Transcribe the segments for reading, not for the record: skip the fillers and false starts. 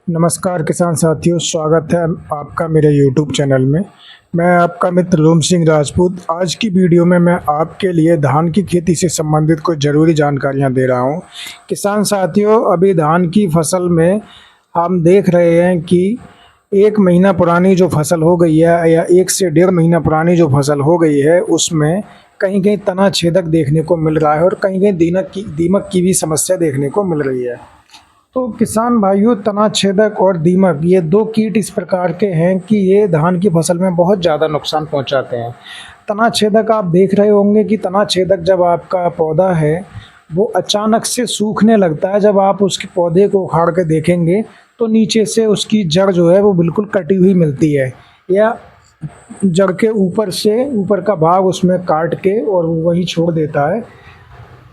नमस्कार किसान साथियों, स्वागत है आपका मेरे YouTube चैनल में। मैं आपका मित्र रोम सिंह राजपूत। आज की वीडियो में मैं आपके लिए धान की खेती से संबंधित कुछ ज़रूरी जानकारियां दे रहा हूं। किसान साथियों, अभी धान की फसल में हम देख रहे हैं कि 1 महीना पुरानी जो फसल हो गई है या 1 से 1.5 महीना पुरानी जो फसल हो गई है, उसमें कहीं कहीं तना छेदक देखने को मिल रहा है और कहीं कहीं दीमक की भी समस्या देखने को मिल रही है। तो किसान भाइयों, तना छेदक और दीमक ये 2 कीट इस प्रकार के हैं कि ये धान की फसल में बहुत ज़्यादा नुकसान पहुंचाते हैं। तना छेदक आप देख रहे होंगे कि तना छेदक जब आपका पौधा है वो अचानक से सूखने लगता है। जब आप उसके पौधे को उखाड़ के देखेंगे तो नीचे से उसकी जड़ जो है वो बिल्कुल कटी हुई मिलती है, या जड़ के ऊपर से ऊपर का भाग उसमें काट के और वो वहीं छोड़ देता है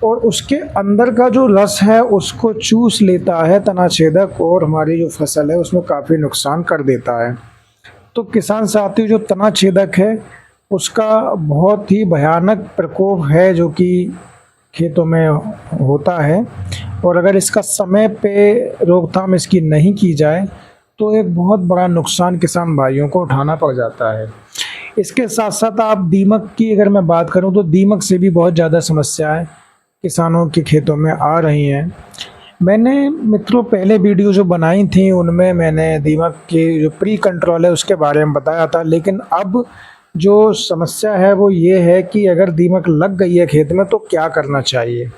और उसके अंदर का जो रस है उसको चूस लेता है तना छेदक, और हमारी जो फसल है उसमें काफ़ी नुकसान कर देता है। तो किसान साथी, जो तना छेदक है उसका बहुत ही भयानक प्रकोप है जो कि खेतों में होता है, और अगर इसका समय पे रोकथाम इसकी नहीं की जाए तो एक बहुत बड़ा नुकसान किसान भाइयों को उठाना पड़ जाता है। इसके साथ साथ आप दीमक की अगर मैं बात करूं तो दीमक से भी बहुत ज़्यादा समस्याएं किसानों के खेतों में आ रही हैं। मैंने मित्रों पहले वीडियो जो बनाई थी उनमें मैंने दीमक की जो प्री कंट्रोल है उसके बारे में बताया था, लेकिन अब जो समस्या है वो ये है कि अगर दीमक लग गई है खेत में तो क्या करना चाहिए।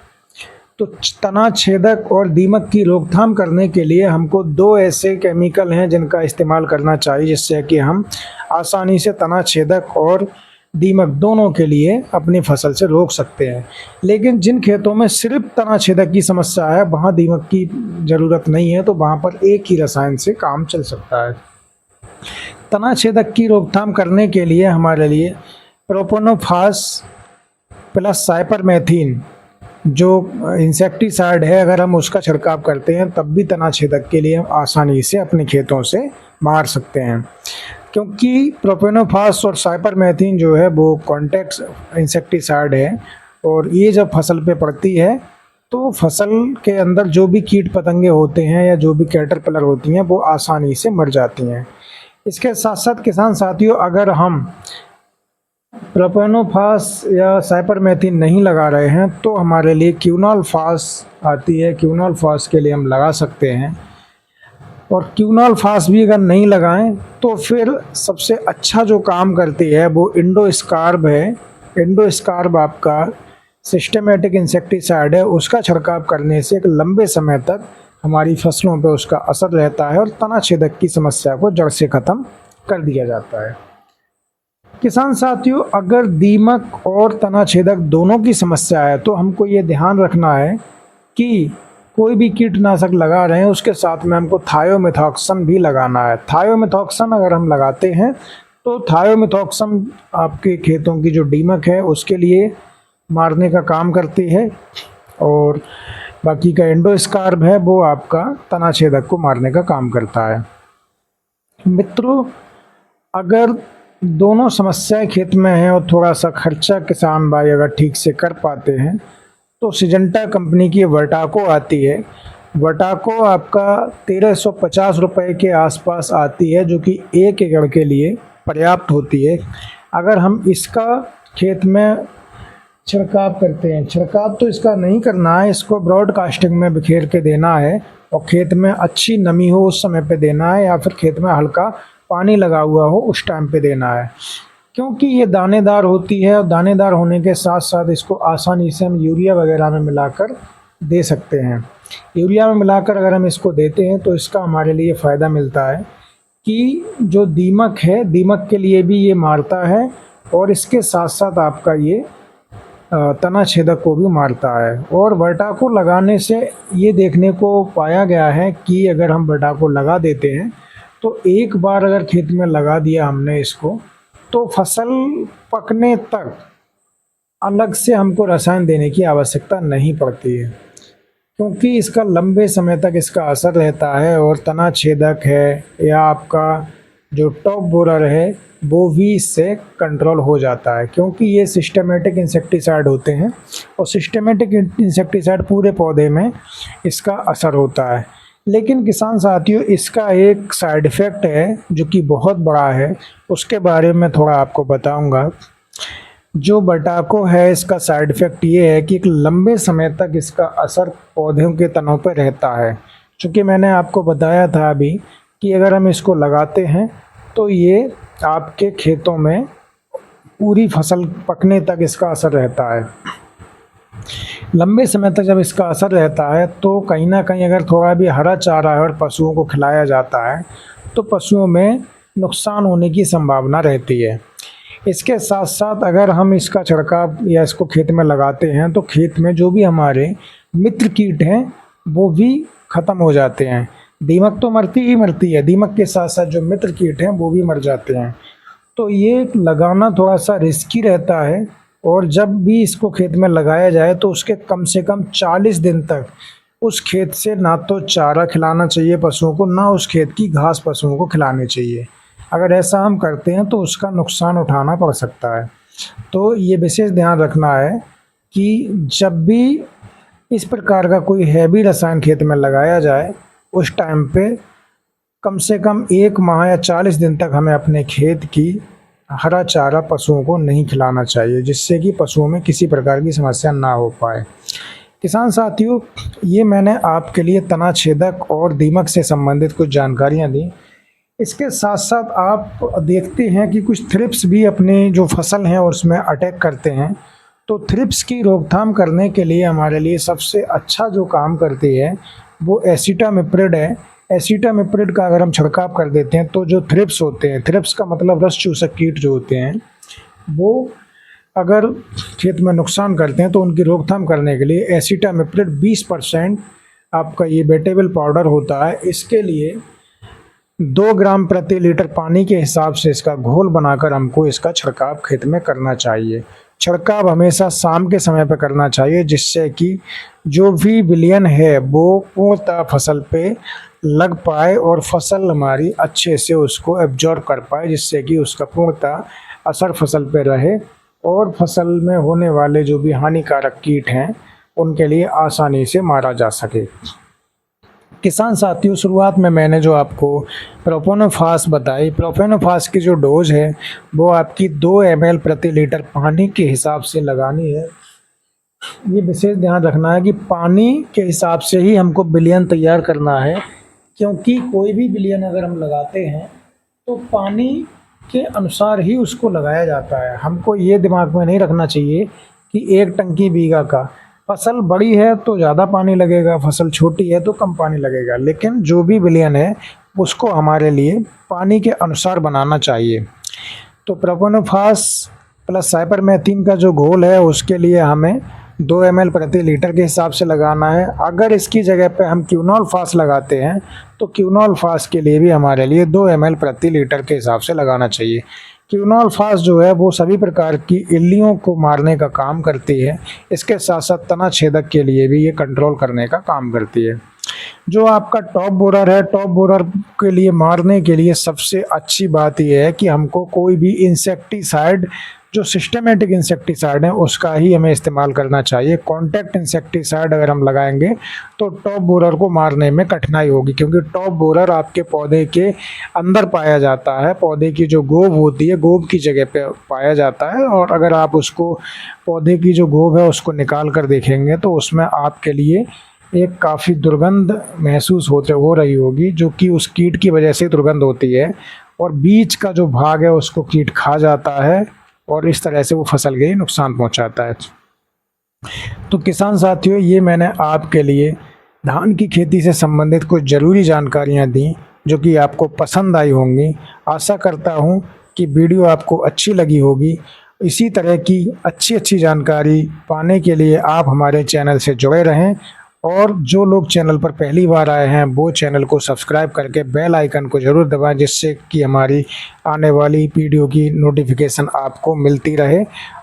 तो तना छेदक और दीमक की रोकथाम करने के लिए हमको 2 ऐसे केमिकल हैं जिनका इस्तेमाल करना चाहिए जिससे कि हम आसानी से तना छेदक और दीमक दोनों के लिए अपनी फसल से रोक सकते हैं। लेकिन जिन खेतों में सिर्फ तना छेदक की समस्या है वहाँ दीमक की ज़रूरत नहीं है, तो वहाँ पर एक ही रसायन से काम चल सकता है। तना छेदक की रोकथाम करने के लिए हमारे लिए प्रोपोनोफास प्लस साइपरमेथ्रिन जो इंसेक्टिसाइड है, अगर हम उसका छिड़काव करते हैं तब भी तना छेदक के लिए हम आसानी से अपने खेतों से मार सकते हैं, क्योंकि प्रोपेनोफास और साइपरमेथ्रिन जो है वो कॉन्टैक्ट इंसेक्टिसाइड है, और ये जब फसल पे पड़ती है तो फसल के अंदर जो भी कीट पतंगे होते हैं या जो भी कैटरपिलर होती हैं वो आसानी से मर जाती हैं। इसके साथ साथ किसान साथियों, अगर हम प्रोपेनोफास या साइपरमेथ्रिन नहीं लगा रहे हैं तो हमारे लिए क्यूनॉल-फास आती है, क्यूनॉल-फास के लिए हम लगा सकते हैं। और क्यूनॉल-फास भी अगर नहीं लगाएं तो फिर सबसे अच्छा जो काम करती है वो इंडोस्कार्ब है। इंडोस्कार्ब आपका सिस्टेमेटिक इंसेक्टिसाइड है, उसका छिड़काव करने से एक लंबे समय तक हमारी फसलों पर उसका असर रहता है और तना छेदक की समस्या को जड़ से ख़त्म कर दिया जाता है। किसान साथियों, अगर दीमक और तना छेदक दोनों की समस्या है तो हमको ये ध्यान रखना है कि कोई भी कीटनाशक लगा रहे हैं उसके साथ में हमको थायोमेथॉक्सन भी लगाना है। थायोमेथॉक्सन अगर हम लगाते हैं तो थायोमेथॉक्सन आपके खेतों की जो दीमक है उसके लिए मारने का काम करती है, और बाकी का एंडोस्कार्ब है वो आपका तना छेदक को मारने का काम करता है। मित्रों, अगर दोनों समस्याएं खेत में हैं और थोड़ा सा खर्चा किसान भाई अगर ठीक से कर पाते हैं तो सिजेंटा कंपनी की वर्टाको आती है। वर्टाको आपका 1350 रुपये के आसपास आती है, जो कि 1 एकड़ के लिए पर्याप्त होती है। अगर हम इसका खेत में छिड़काव करते हैं, छिड़काव तो इसका नहीं करना है, इसको ब्रॉडकास्टिंग में बिखेर के देना है और खेत में अच्छी नमी हो उस समय पे देना है, या फिर खेत में हल्का पानी लगा हुआ हो उस टाइम पे देना है, क्योंकि ये दानेदार होती है और दानेदार होने के साथ साथ इसको आसानी से हम यूरिया वगैरह में मिलाकर दे सकते हैं। यूरिया में मिलाकर अगर हम इसको देते हैं तो इसका हमारे लिए फ़ायदा मिलता है कि जो दीमक है, दीमक के लिए भी ये मारता है और इसके साथ साथ आपका ये तना छेदक को भी मारता है। और वर्टाको लगाने से ये देखने को पाया गया है कि अगर हम वर्टाको लगा देते हैं तो एक बार अगर खेत में लगा दिया हमने इसको तो फसल पकने तक अलग से हमको रसायन देने की आवश्यकता नहीं पड़ती है, क्योंकि इसका लंबे समय तक इसका असर रहता है। और तना छेदक है या आपका जो टॉप बोरर है वो भी इससे कंट्रोल हो जाता है, क्योंकि ये सिस्टेमेटिक इंसेक्टिसाइड होते हैं और सिस्टेमेटिक इंसेक्टिसाइड पूरे पौधे में इसका असर होता है। लेकिन किसान साथियों, इसका एक साइड इफ़ेक्ट है जो कि बहुत बड़ा है, उसके बारे में थोड़ा आपको बताऊंगा। जो बटाको है, इसका साइड इफ़ेक्ट ये है कि एक लंबे समय तक इसका असर पौधों के तनों पर रहता है। चूँकि मैंने आपको बताया था अभी कि अगर हम इसको लगाते हैं तो ये आपके खेतों में पूरी फसल पकने तक इसका असर रहता है। लंबे समय तक जब इसका असर रहता है तो कहीं ना कहीं अगर थोड़ा भी हरा चारा है और पशुओं को खिलाया जाता है तो पशुओं में नुकसान होने की संभावना रहती है। इसके साथ साथ अगर हम इसका छिड़काव या इसको खेत में लगाते हैं तो खेत में जो भी हमारे मित्र कीट हैं वो भी ख़त्म हो जाते हैं। दीमक तो मरती ही मरती है, दीमक के साथ साथ जो मित्र कीट हैं वो भी मर जाते हैं। तो ये लगाना थोड़ा सा रिस्की रहता है, और जब भी इसको खेत में लगाया जाए तो उसके कम से कम 40 दिन तक उस खेत से ना तो चारा खिलाना चाहिए पशुओं को, ना उस खेत की घास पशुओं को खिलानी चाहिए। अगर ऐसा हम करते हैं तो उसका नुकसान उठाना पड़ सकता है। तो ये विशेष ध्यान रखना है कि जब भी इस प्रकार का कोई हैवी रसायन खेत में लगाया जाए उस टाइम पे कम से कम 1 माह या 40 दिन तक हमें अपने खेत की हरा चारा पशुओं को नहीं खिलाना चाहिए, जिससे कि पशुओं में किसी प्रकार की समस्या ना हो पाए। किसान साथियों, ये मैंने आपके लिए तना छेदक और दीमक से संबंधित कुछ जानकारियाँ दी। इसके साथ साथ आप देखते हैं कि कुछ थ्रिप्स भी अपने जो फसल हैं उसमें अटैक करते हैं। तो थ्रिप्स की रोकथाम करने के लिए हमारे लिए सबसे अच्छा जो काम करती है वो एसिटामिप्रिड है। एसिटामिप्रिड का अगर हम छिड़काव कर देते हैं तो जो थ्रिप्स होते हैं, थ्रिप्स का मतलब रस चूसक कीट जो होते हैं, वो अगर खेत में नुकसान करते हैं तो उनकी रोकथाम करने के लिए एसिटामिप्रिड 20% आपका ये वेटेबल पाउडर होता है। इसके लिए 2 ग्राम प्रति लीटर पानी के हिसाब से इसका घोल बनाकर हमको इसका छिड़काव खेत में करना चाहिए। छिड़काव हमेशा शाम के समय पर करना चाहिए, जिससे कि जो भी विलयन है वो पूर्णतः फसल पे लग पाए और फसल हमारी अच्छे से उसको एब्जॉर्ब कर पाए, जिससे कि उसका पूर्णतः असर फसल पे रहे और फसल में होने वाले जो भी हानिकारक कीट हैं उनके लिए आसानी से मारा जा सके। किसान साथियों, शुरुआत में मैंने जो आपको प्रोपोनोफास बताई, प्रोपोनोफास की जो डोज है वो आपकी 2 ml प्रति लीटर पानी के हिसाब से लगानी है। ये विशेष ध्यान रखना है कि पानी के हिसाब से ही हमको विलयन तैयार करना है, क्योंकि कोई भी विलयन अगर हम लगाते हैं तो पानी के अनुसार ही उसको लगाया जाता है। हमको ये दिमाग में नहीं रखना चाहिए कि 1 टंकी बीघा का, फसल बड़ी है तो ज़्यादा पानी लगेगा, फसल छोटी है तो कम पानी लगेगा, लेकिन जो भी विलयन है उसको हमारे लिए पानी के अनुसार बनाना चाहिए। तो प्रोपोनोफास प्लस साइपरमेथ्रिन का जो घोल है उसके लिए हमें 2 ml प्रति लीटर के हिसाब से लगाना है। अगर इसकी जगह पे हम क्यूनॉल फास लगाते हैं तो क्यूनॉल फास के लिए भी हमारे लिए 2 ml प्रति लीटर के हिसाब से लगाना चाहिए। क्यूनॉल फास जो है वो सभी प्रकार की इल्लियों को मारने का काम करती है। इसके साथ साथ तना छेदक के लिए भी ये कंट्रोल करने का काम करती है। जो आपका टॉप बोरर है, टॉप बोरर के लिए मारने के लिए सबसे अच्छी बात यह है कि हमको कोई भी इंसेक्टिसाइड, जो सिस्टमेटिक इंसेक्टिसाइड है उसका ही हमें इस्तेमाल करना चाहिए। कॉन्टैक्ट इंसेक्टिसाइड अगर हम लगाएंगे तो टॉप बोरर को मारने में कठिनाई होगी, क्योंकि टॉप बोरर आपके पौधे के अंदर पाया जाता है, पौधे की जो गोब होती है गोब की जगह पे पाया जाता है। और अगर आप उसको पौधे की जो गोब है उसको निकाल कर देखेंगे तो उसमें आपके लिए एक काफ़ी दुर्गंध महसूस हो रही होगी, जो कि उस कीट की वजह से दुर्गंध होती है और बीज का जो भाग है उसको कीट खा जाता है और इस तरह से वो फसल के नुकसान पहुंचाता है। तो किसान साथियों, ये मैंने आपके लिए धान की खेती से संबंधित कुछ ज़रूरी जानकारियां दी जो कि आपको पसंद आई होंगी। आशा करता हूं कि वीडियो आपको अच्छी लगी होगी। इसी तरह की अच्छी जानकारी पाने के लिए आप हमारे चैनल से जुड़े रहें, और जो लोग चैनल पर पहली बार आए हैं वो चैनल को सब्सक्राइब करके बेल आइकन को ज़रूर दबाएं, जिससे कि हमारी आने वाली वीडियो की नोटिफिकेशन आपको मिलती रहे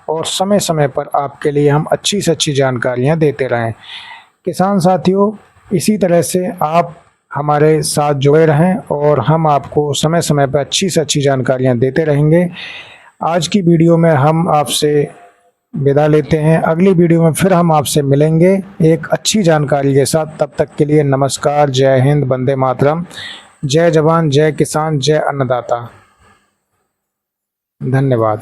और समय समय पर आपके लिए हम अच्छी से अच्छी जानकारियां देते रहें। किसान साथियों, इसी तरह से आप हमारे साथ जुड़े रहें और हम आपको समय समय पर अच्छी से अच्छी जानकारियाँ देते रहेंगे। आज की वीडियो में हम आपसे विदा लेते हैं। अगली वीडियो में फिर हम आपसे मिलेंगे एक अच्छी जानकारी के साथ। तब तक के लिए नमस्कार, जय हिंद, वंदे मातरम, जय जवान, जय किसान, जय अन्नदाता। धन्यवाद।